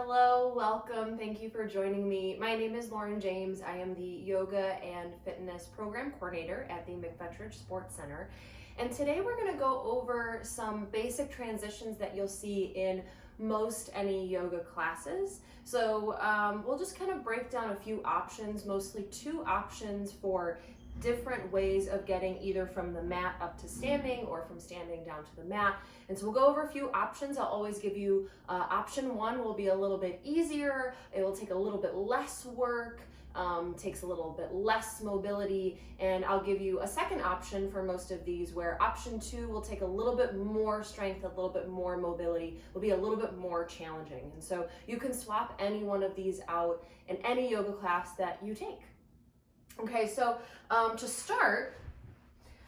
Hello, welcome. Thank you for joining me. My name is Lauren James. I am the yoga and fitness program coordinator at the McFetridge Sports Center. And today we're going to go over some basic transitions that you'll see in most any yoga classes. So we'll just kind of break down a few options, mostly two options for different ways of getting either from the mat up to standing or from standing down to the mat. And so we'll go over a few options. I'll always give you option one will be a little bit easier. It will take a little bit less work, takes a little bit less mobility, and I'll give you a second option for most of these where option two will take a little bit more strength, a little bit more mobility, will be a little bit more challenging. And so you can swap any one of these out in any yoga class that you take. Okay, so to start,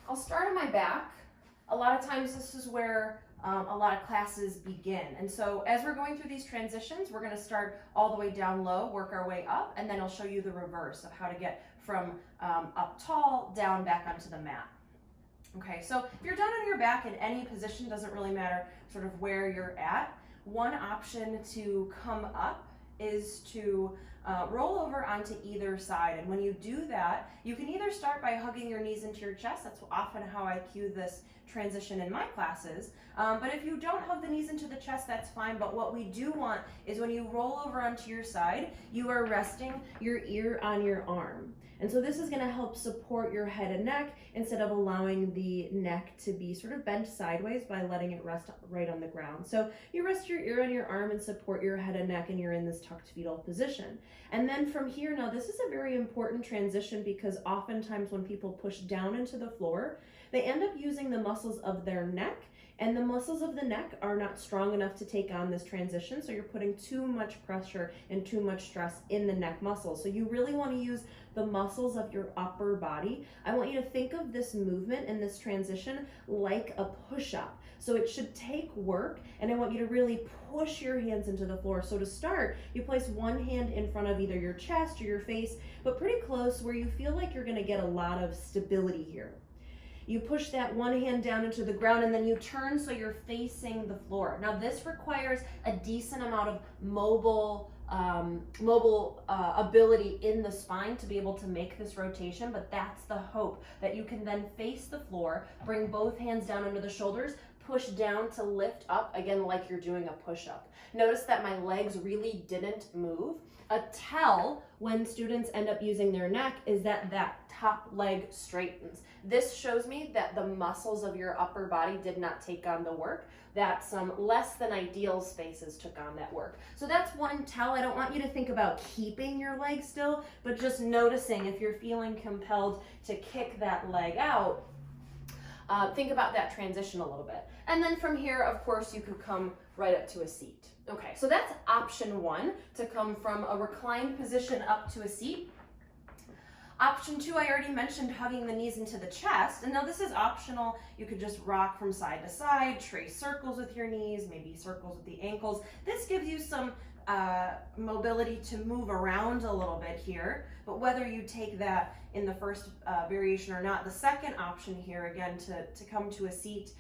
I'll start on my back. A lot of times this is where a lot of classes begin. And so as we're going through these transitions, we're gonna start all the way down low, work our way up, and then I'll show you the reverse of how to get from up tall, down back onto the mat. Okay, so if you're down on your back in any position, doesn't really matter sort of where you're at, one option to come up is to roll over onto either side. And when you do that, you can either start by hugging your knees into your chest. That's often how I cue this transition in my classes. But if you don't hug the knees into the chest, that's fine. But what we do want is when you roll over onto your side, you are resting your ear on your arm. And so this is going to help support your head and neck instead of allowing the neck to be sort of bent sideways by letting it rest right on the ground. So you rest your ear on your arm and support your head and neck, and you're in this tucked fetal position. And then from here, now this is a very important transition because oftentimes when people push down into the floor, they end up using the muscles of their neck, and the muscles of the neck are not strong enough to take on this transition, so you're putting too much pressure and too much stress in the neck muscles. So you really want to use the muscles of your upper body. I want you to think of this movement and this transition like a push-up. So it should take work, and I want you to really push your hands into the floor. So to start, you place one hand in front of either your chest or your face, but pretty close where you feel like you're going to get a lot of stability here. You push that one hand down into the ground, and then you turn so you're facing the floor. Now this requires a decent amount of mobile ability in the spine to be able to make this rotation, but that's the hope, that you can then face the floor, bring both hands down under the shoulders, push down to lift up, again like you're doing a push-up. Notice that my legs really didn't move. A tell when students end up using their neck is that that top leg straightens. This shows me that the muscles of your upper body did not take on the work, that some less than ideal spaces took on that work. So that's one tell. I don't want you to think about keeping your leg still, but just noticing if you're feeling compelled to kick that leg out, think about that transition a little bit. And then from here, of course, you could come right up to a seat. Okay, so that's option one, to come from a reclined position up to a seat. Option two, I already mentioned hugging the knees into the chest, and now this is optional. You could just rock from side to side, trace circles with your knees, maybe circles with the ankles. This gives you some mobility to move around a little bit here, but whether you take that in the first variation or not, the second option here, again, to come to a seat,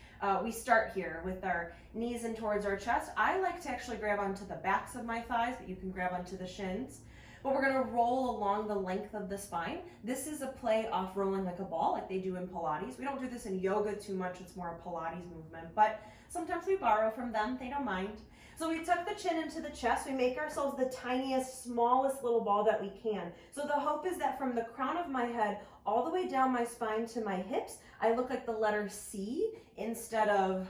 we start here with our knees in towards our chest. I like to actually grab onto the backs of my thighs, but you can grab onto the shins. But we're gonna roll along the length of the spine. This is a play off rolling like a ball, like they do in Pilates. We don't do this in yoga too much, it's more a Pilates movement, but sometimes we borrow from them, they don't mind. So we tuck the chin into the chest, we make ourselves the tiniest, smallest little ball that we can. So the hope is that from the crown of my head all the way down my spine to my hips, I look like the letter C instead of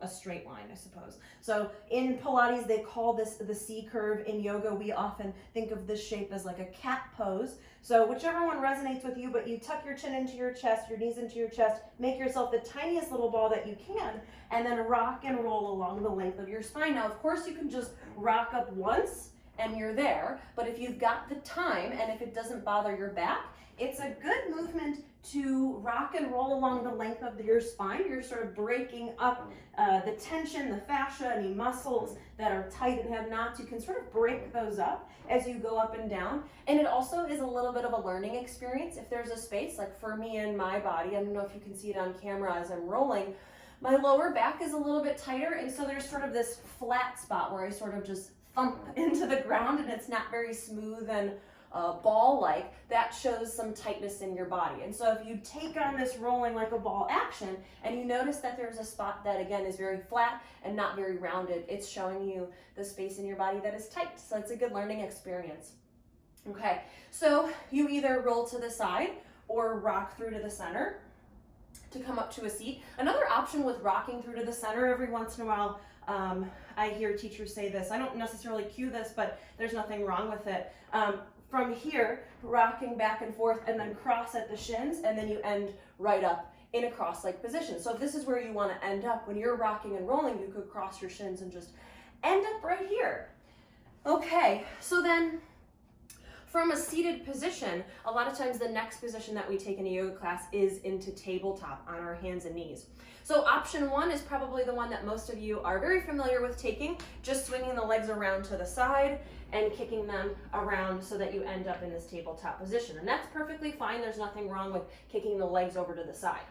a straight line, I suppose. So in Pilates, they call this the C curve. In yoga, we often think of this shape as like a cat pose. So whichever one resonates with you, but you tuck your chin into your chest, your knees into your chest, make yourself the tiniest little ball that you can, and then rock and roll along the length of your spine. Now, of course, you can just rock up once and you're there, but if you've got the time and if it doesn't bother your back, it's a good movement to rock and roll along the length of your spine. You're sort of breaking up the tension, the fascia, any muscles that are tight and have knots. You can sort of break those up as you go up and down. And it also is a little bit of a learning experience. If there's a space, like for me and my body, I don't know if you can see it on camera as I'm rolling, my lower back is a little bit tighter, and so there's sort of this flat spot where I sort of just thump into the ground and it's not very smooth and ball-like, that shows some tightness in your body. And so if you take on this rolling like a ball action and you notice that there's a spot that again is very flat and not very rounded, it's showing you the space in your body that is tight. So it's a good learning experience. Okay, so you either roll to the side or rock through to the center to come up to a seat. Another option with rocking through to the center, every once in a while, I hear teachers say this. I don't necessarily cue this, but there's nothing wrong with it. From here, rocking back and forth and then cross at the shins, and then you end right up in a cross-like position. So if this is where you want to end up, when you're rocking and rolling, you could cross your shins and just end up right here. Okay, so then from a seated position, a lot of times the next position that we take in a yoga class is into tabletop on our hands and knees. So option one is probably the one that most of you are very familiar with taking, just swinging the legs around to the side and kicking them around so that you end up in this tabletop position. And that's perfectly fine. There's nothing wrong with kicking the legs over to the side.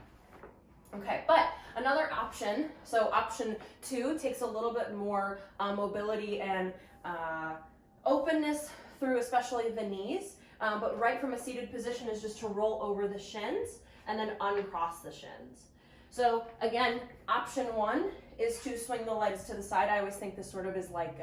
Okay, but another option, so option two takes a little bit more mobility and openness through especially the knees, but right from a seated position is just to roll over the shins and then uncross the shins. So again, option one is to swing the legs to the side. I always think this sort of is like,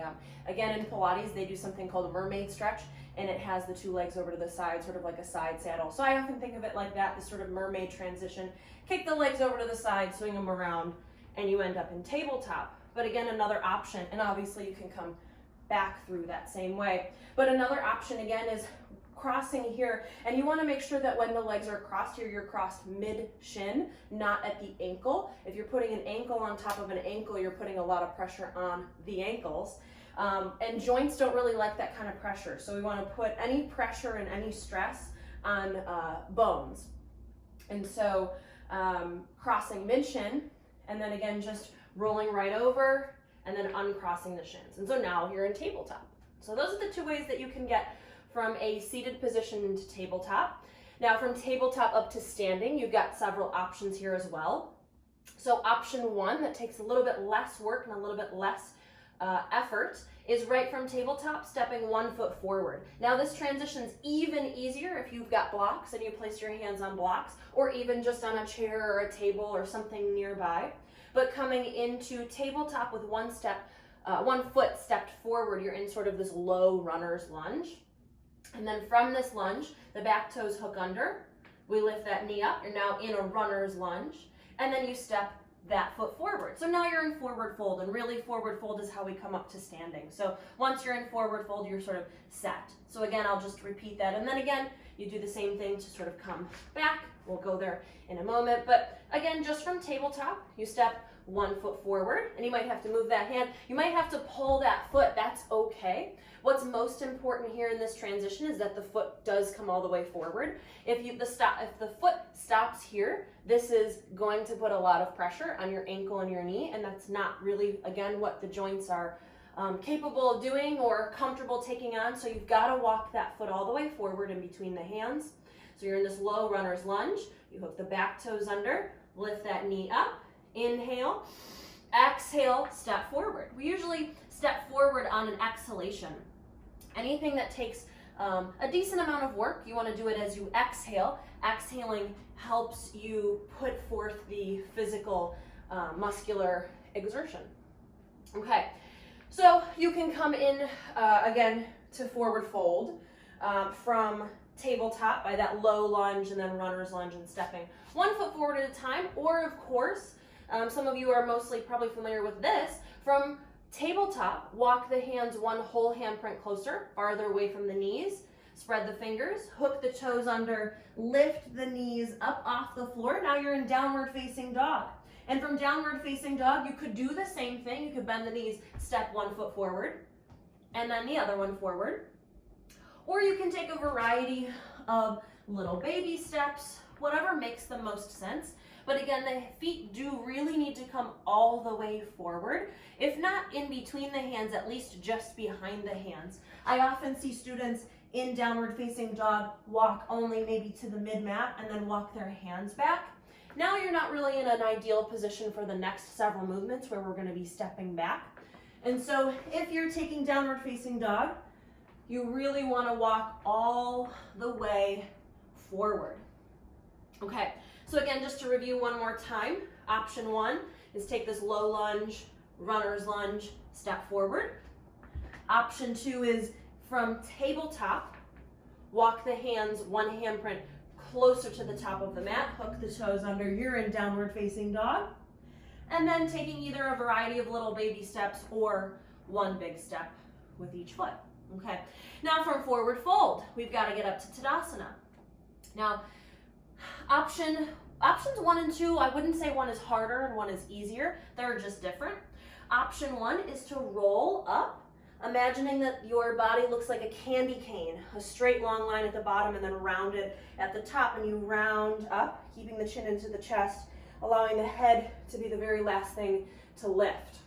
again, in Pilates, they do something called a mermaid stretch, and it has the two legs over to the side, sort of like a side saddle. So I often think of it like that, this sort of mermaid transition. Kick the legs over to the side, swing them around, and you end up in tabletop. But again, another option, and obviously you can come back through that same way. But another option again is crossing here, and you want to make sure that when the legs are crossed here, you're crossed mid-shin, not at the ankle. If you're putting an ankle on top of an ankle, you're putting a lot of pressure on the ankles. And joints don't really like that kind of pressure. So we want to put any pressure and any stress on bones. And so crossing mid-shin, and then again, just rolling right over, and then uncrossing the shins. And so now you're in tabletop. So those are the two ways that you can get from a seated position into tabletop. Now from tabletop up to standing, you've got several options here as well. So option one, that takes a little bit less work and a little bit less effort, is right from tabletop, stepping 1 foot forward. Now this transition's even easier if you've got blocks and you place your hands on blocks, or even just on a chair or a table or something nearby. But coming into tabletop with 1 foot stepped forward, you're in sort of this low runner's lunge. And then from this lunge, the back toes hook under. We lift that knee up. You're now in a runner's lunge. And then you step that foot forward. So now you're in forward fold, and really forward fold is how we come up to standing. So once you're in forward fold, you're sort of set. So again, I'll just repeat that. And then again, you do the same thing to sort of come back. We'll go there in a moment. But again, just from tabletop, you step 1 foot forward, and you might have to move that hand. You might have to pull that foot. That's okay. What's most important here in this transition is that the foot does come all the way forward. If the foot stops here, this is going to put a lot of pressure on your ankle and your knee, and that's not really, again, what the joints are capable of doing or comfortable taking on. So you've got to walk that foot all the way forward in between the hands. So you're in this low runner's lunge. You hook the back toes under, lift that knee up, inhale, exhale, step forward. We usually step forward on an exhalation. Anything that takes a decent amount of work, you want to do it as you exhale. Exhaling helps you put forth the physical muscular exertion. Okay, so you can come in again to forward fold from tabletop by that low lunge and then runner's lunge and stepping 1 foot forward at a time, or of course, some of you are mostly probably familiar with this, from tabletop, walk the hands 1 whole handprint closer, farther away from the knees, spread the fingers, hook the toes under, lift the knees up off the floor. Now you're in downward facing dog. And from downward facing dog, you could do the same thing. You could bend the knees, step 1 foot forward, and then the other one forward. Or you can take a variety of little baby steps, whatever makes the most sense. But again, the feet do really need to come all the way forward. If not in between the hands, at least just behind the hands. I often see students in downward facing dog walk only maybe to the mid-mat and then walk their hands back. Now you're not really in an ideal position for the next several movements where we're going to be stepping back. And so if you're taking downward facing dog, you really want to walk all the way forward. Okay, so again, just to review one more time, option 1 is take this low lunge, runner's lunge, step forward. Option 2 is from tabletop, walk the hands, one handprint closer to the top of the mat, hook the toes under, you're in downward facing dog. And then taking either a variety of little baby steps or one big step with each foot. Okay, now from forward fold, we've got to get up to Tadasana. Now, options 1 and 2, I wouldn't say one is harder and one is easier. They're just different. Option 1 is to roll up, imagining that your body looks like a candy cane, a straight long line at the bottom and then rounded at the top, and you round up, keeping the chin into the chest, allowing the head to be the very last thing to lift.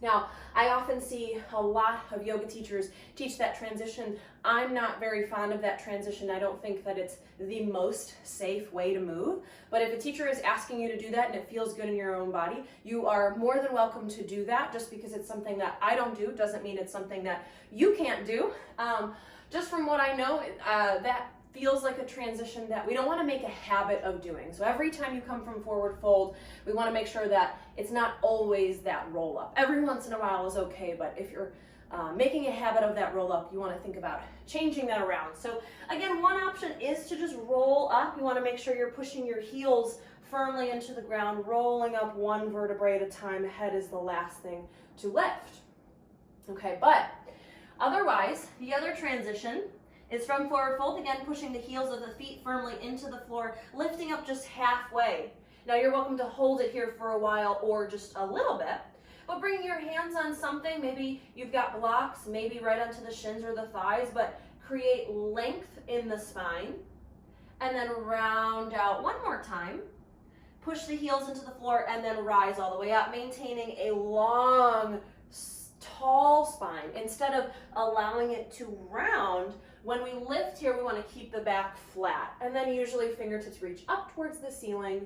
Now, I often see a lot of yoga teachers teach that transition. I'm not very fond of that transition. I don't think that it's the most safe way to move. But if a teacher is asking you to do that and it feels good in your own body, you are more than welcome to do that. Just because it's something that I don't do doesn't mean it's something that you can't do. Just from what I know, that feels like a transition that we don't want to make a habit of doing. So every time you come from forward fold, we want to make sure that it's not always that roll up. Every once in a while is okay, but if you're making a habit of that roll up, you want to think about changing that around. So again, one option is to just roll up. You want to make sure you're pushing your heels firmly into the ground, rolling up one vertebrae at a time. Head is the last thing to lift. Okay, but otherwise, the other transition is from forward fold, again, pushing the heels of the feet firmly into the floor, lifting up just halfway. Now you're welcome to hold it here for a while or just a little bit, but bringing your hands on something, maybe you've got blocks, maybe right onto the shins or the thighs, but create length in the spine, and then round out one more time. Push the heels into the floor and then rise all the way up, maintaining a long, tall spine. Instead of allowing it to round, when we lift here, we want to keep the back flat, and then usually fingertips reach up towards the ceiling,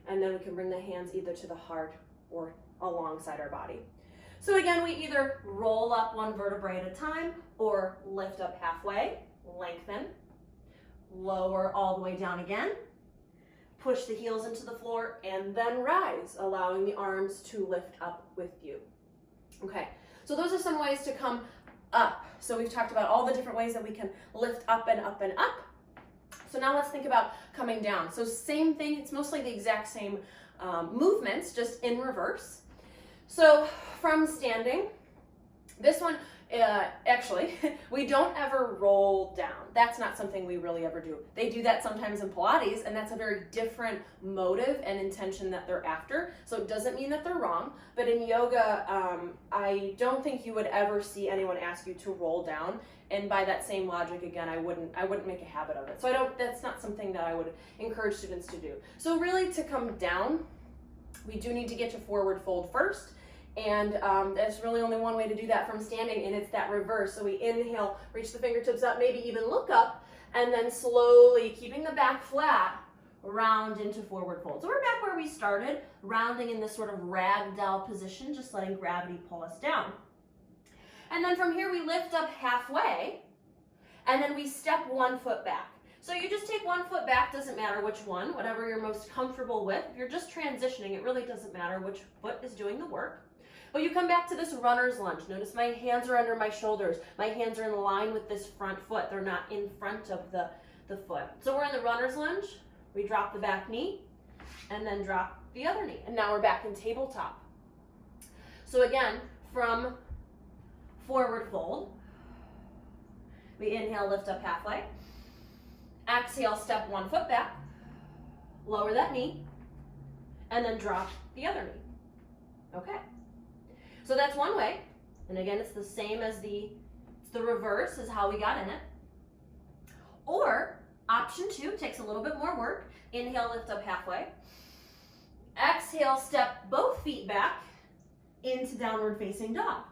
and then we can bring the hands either to the heart or alongside our body. So again, we either roll up one vertebrae at a time or lift up halfway, lengthen, lower all the way down again, push the heels into the floor, and then rise, allowing the arms to lift up with you. Okay, so those are some ways to come up. So we've talked about all the different ways that we can lift up and up and up. So now let's think about coming down. So same thing, it's mostly the exact same movements, just in reverse. So from standing, this one, actually, we don't ever roll down. That's not something we really ever do. They do that sometimes in Pilates, and that's a very different motive and intention that they're after. So it doesn't mean that they're wrong, but in yoga, I don't think you would ever see anyone ask you to roll down. And by that same logic, again, I wouldn't make a habit of it. So that's not something that I would encourage students to do. So really, to come down, we do need to get to forward fold first. And there's really only one way to do that from standing, and it's that reverse. So we inhale, reach the fingertips up, maybe even look up, and then slowly, keeping the back flat, round into forward fold. So we're back where we started, rounding in this sort of ragdoll position, just letting gravity pull us down. And then from here, we lift up halfway, and then we step one foot back. So you just take one foot back, doesn't matter which one, whatever you're most comfortable with. If you're just transitioning, it really doesn't matter which foot is doing the work. But you come back to this runner's lunge. Notice my hands are under my shoulders. My hands are in line with this front foot. They're not in front of the foot. So we're in the runner's lunge. We drop the back knee and then drop the other knee. And now we're back in tabletop. So again, from forward fold, we inhale, lift up halfway. Exhale, step one foot back. Lower that knee. And then drop the other knee. Okay. So that's one way, and again, it's the same as the reverse is how we got in it. Or option 2 takes a little bit more work. Inhale, lift up halfway. Exhale, step both feet back into downward facing dog.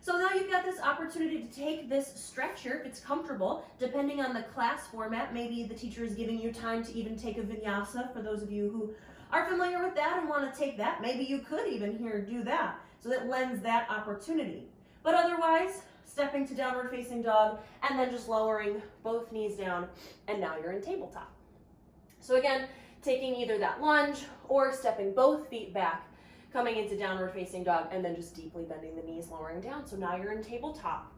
So now you've got this opportunity to take this stretch here if it's comfortable, depending on the class format. Maybe the teacher is giving you time to even take a vinyasa for those of you who are familiar with that and want to take that. Maybe you could even here do that. So that lends that opportunity. But otherwise, stepping to downward facing dog and then just lowering both knees down, and now you're in tabletop. So again, taking either that lunge or stepping both feet back, coming into downward facing dog, and then just deeply bending the knees, lowering down. So now you're in tabletop.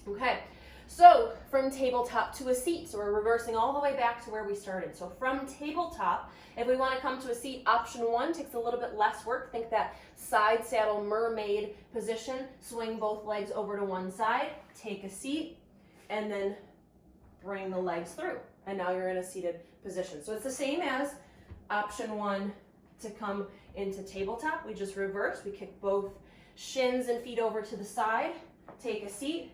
Okay, so from tabletop to a seat. So we're reversing all the way back to where we started. So from tabletop, if we want to come to a seat, option 1 takes a little bit less work. Think that side saddle mermaid position. Swing both legs over to one side, take a seat, and then bring the legs through. And now you're in a seated position. So it's the same as option 1 to come into tabletop. We just reverse. We kick both shins and feet over to the side, take a seat,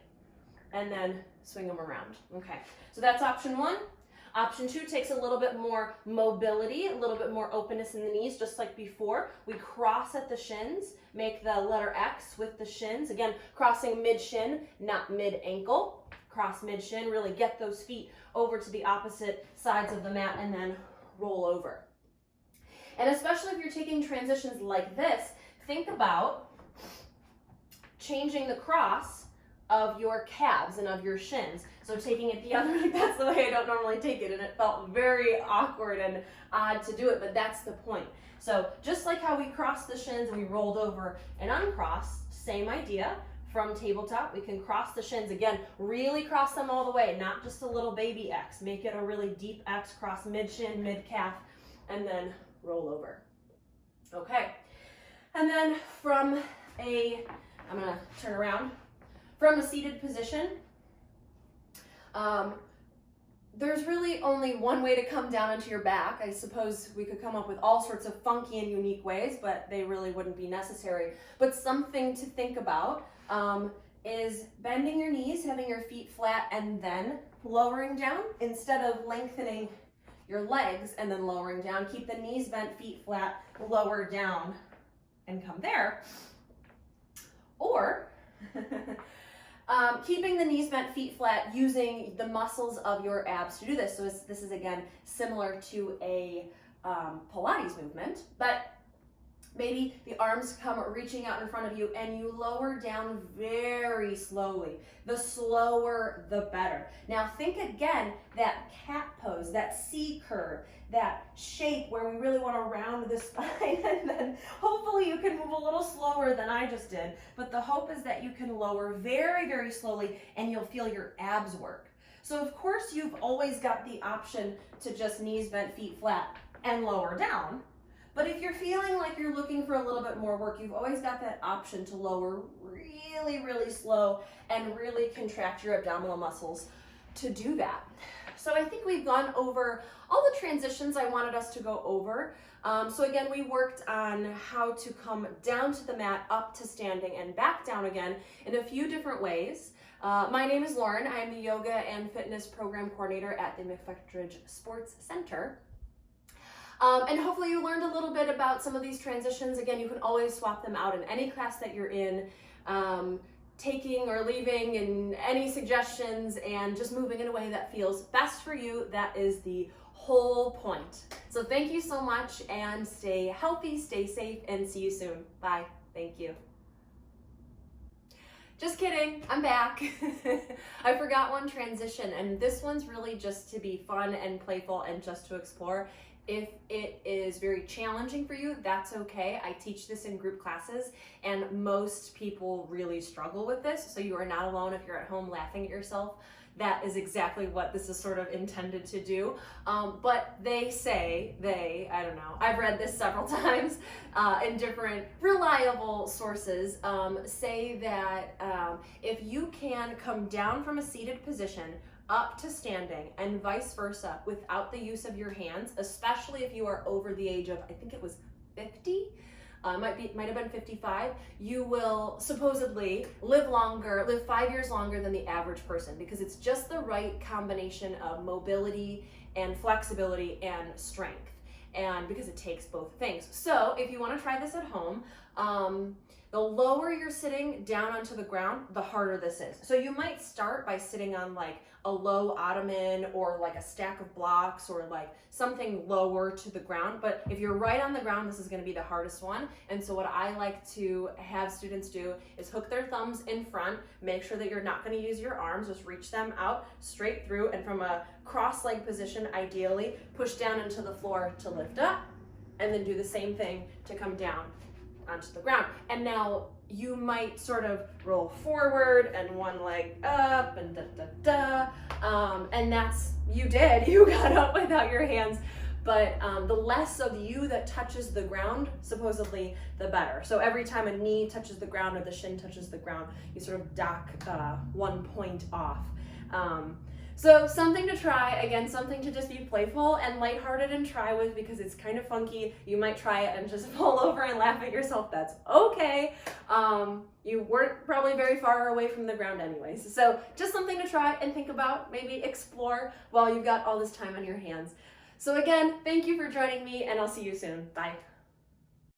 and then swing them around. Okay, so that's option 1. Option 2 takes a little bit more mobility, a little bit more openness in the knees, just like before. We cross at the shins, make the letter X with the shins. Again, crossing mid-shin, not mid-ankle. Cross mid-shin, really get those feet over to the opposite sides of the mat and then roll over. And especially if you're taking transitions like this, think about changing the cross of your calves and of your shins. So taking it the other way, that's the way I don't normally take it, and it felt very awkward and odd to do it, but that's the point. So just like how we crossed the shins and we rolled over and uncrossed, same idea. From tabletop, we can cross the shins. Again, really cross them all the way, not just a little baby X. Make it a really deep X, cross mid-shin, mid-calf, and then roll over. Okay, and then from a, I'm gonna turn around, from a seated position, there's really only one way to come down onto your back. I suppose we could come up with all sorts of funky and unique ways, but they really wouldn't be necessary. But something to think about is bending your knees, having your feet flat, and then lowering down instead of lengthening your legs and then lowering down. Keep the knees bent, feet flat, lower down, and come there. Or keeping the knees bent, feet flat, using the muscles of your abs to do this. So this is, again, similar to a Pilates movement, but maybe the arms come reaching out in front of you and you lower down very slowly. The slower, the better. Now think again, that cat pose, that C curve, that shape where we really want to round the spine, and then hopefully you can move a little slower than I just did. But the hope is that you can lower very, very slowly and you'll feel your abs work. So of course you've always got the option to just knees bent, feet flat, and lower down. But if you're feeling like you're looking for a little bit more work, you've always got that option to lower really, really slow and really contract your abdominal muscles to do that. So I think we've gone over all the transitions I wanted us to go over. So again, we worked on how to come down to the mat, up to standing, and back down again in a few different ways. My name is Lauren. I am the Yoga and Fitness Program Coordinator at the McFettridge Sports Center. And hopefully you learned a little bit about some of these transitions. Again, you can always swap them out in any class that you're in, taking or leaving, and any suggestions, and just moving in a way that feels best for you. That is the whole point. So thank you so much, and stay healthy, stay safe, and see you soon. Bye. Thank you. Just kidding, I'm back. I forgot one transition, and this one's really just to be fun and playful and just to explore. If it is very challenging for you, that's okay. I teach this in group classes, and most people really struggle with this, so you are not alone if you're at home laughing at yourself. That is exactly what this is sort of intended to do. But they say, I don't know, I've read this several times in different reliable sources, say that if you can come down from a seated position up to standing and vice versa without the use of your hands, especially if you are over the age of, I think it was 50, might have been 55, you will supposedly live 5 years longer than the average person, because it's just the right combination of mobility and flexibility and strength, and because it takes both things. So if you want to try this at home, The lower you're sitting down onto the ground, the harder this is. So you might start by sitting on like a low ottoman or like a stack of blocks or like something lower to the ground. But if you're right on the ground, this is going to be the hardest one. And so what I like to have students do is hook their thumbs in front, make sure that you're not going to use your arms, just reach them out straight through, and from a cross-leg position, ideally, push down into the floor to lift up, and then do the same thing to come down onto the ground. And now you might sort of roll forward and one leg up and and that's, you got up without your hands. But the less of you that touches the ground, supposedly, the better. So every time a knee touches the ground or the shin touches the ground, you sort of dock 1 point off. So something to try, again, something to just be playful and lighthearted and try with, because it's kind of funky. You might try it and just fall over and laugh at yourself. That's okay. You weren't probably very far away from the ground anyways. So just something to try and think about, maybe explore while you've got all this time on your hands. So again, thank you for joining me, and I'll see you soon. Bye.